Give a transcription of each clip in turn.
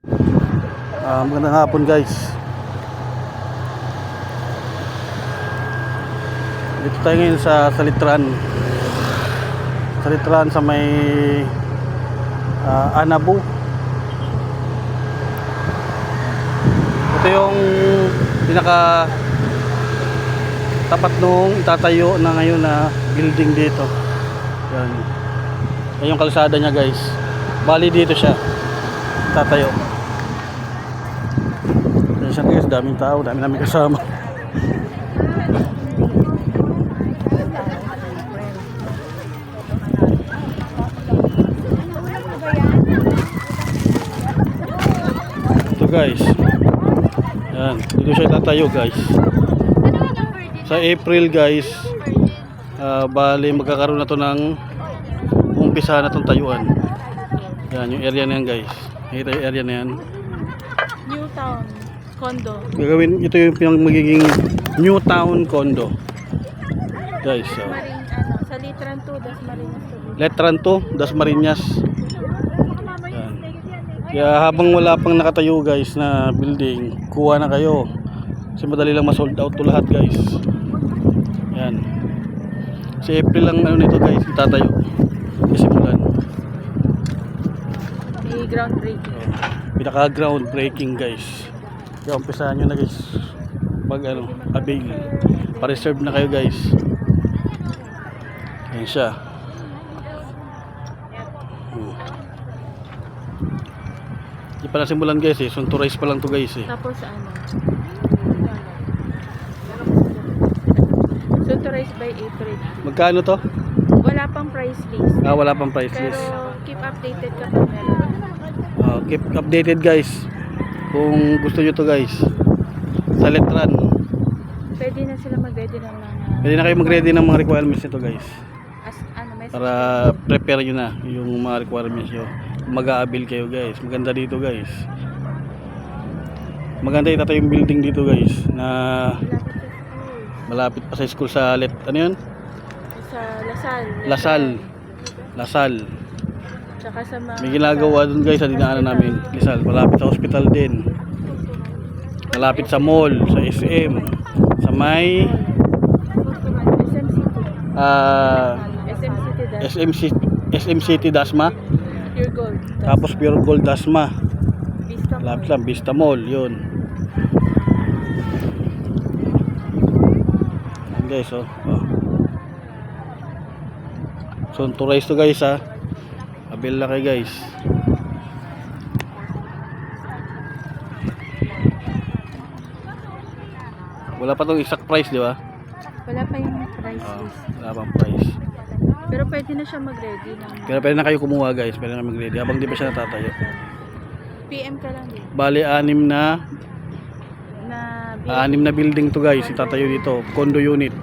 Magandang hapon guys. Dito tayo ngayon sa Salitran. Salitran sa may Anabu. Ito yung pinaka tapat nung itatayo na ngayon na building dito. Yan. Yan yung kalsada niya guys. Bali dito siya tatayo. Yan siya guys, daming tao, dami namin kasama. Ito guys. Yan, dito siya tatayo guys. Sa April guys, bali magkakaroon na to ng umpisa na tong tayuan. Yan yung area na yan guys. Ito yung area na yan. New Town Condo. Gagawin, ito yung magiging New Town Condo. Guys, Sa Letran 2, Dasmariñas. Letran 2, Dasmariñas. Yan. Kaya habang wala pang nakatayo guys na building, kuha na kayo. Kasi madali lang ma-sold out to lahat guys. Yan. Si April lang ano nito guys, itatayo. Isimulan. Groundbreaking. Pinaka groundbreaking guys. Kaya umpisahan nyo na guys. Pag avail. Pa-reserve na kayo guys. Yan siya. Hindi pa nasimulan guys eh. Sunturize pa lang to guys eh. Tapos Suntorized by April. Magkano to? Wala pang price list. Wala pang price Pero list. keep updated kapag meron. Keep updated guys. Kung gusto nyo to guys. Sa Letran. Pwede na sila mag-ready ng mga... Pwede na kayo mag-ready ng mga requirements nito guys. Message. Para prepare nyo na yung mga requirements nyo. Mag-a-avail kayo guys. Maganda dito guys. Maganda itatayo yung building dito guys. Na malapit pa sa school sa ano yun? Sa Lasal. Lasal. Tsaka sa mga... May ginagawa dun guys sa dinaanan namin. Lasal. Malapit sa hospital din. Malapit sa mall. Sa SM. Sa may... SM City Dasma. Pure Gold. Tapos Pure Gold Dasma. Vista Mall. Malapit lang. Vista Mall. Yun. Yan guys oh. So to raise to guys ha. Avail na kayo guys. Wala pa tong exact price di ba? Wala pa yung price list. Wala pang price. Pero pwede na siya mag-ready ng... Pero pwede na kayo kumuha guys. Pwede na mag-ready. Habang di pa siya natatayo. PM ka lang din. Bali, anim na building to guys. Itatayo dito. Condo unit.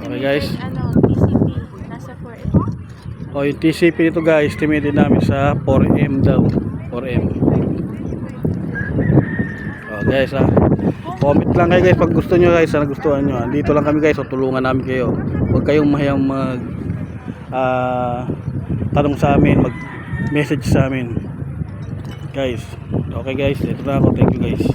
Okay guys. TCP. Nasa 4M. Yung TCP nito guys. Estimated namin sa 4M daw. 4M. Guys comment lang kayo guys pag gusto nyo guys, na nagustuhan nyo. Dito lang kami guys, tulungan namin kayo. Huwag kayong mahiyang mag tanong sa amin, mag message sa amin guys. Okay guys, ito na ako. Thank you guys.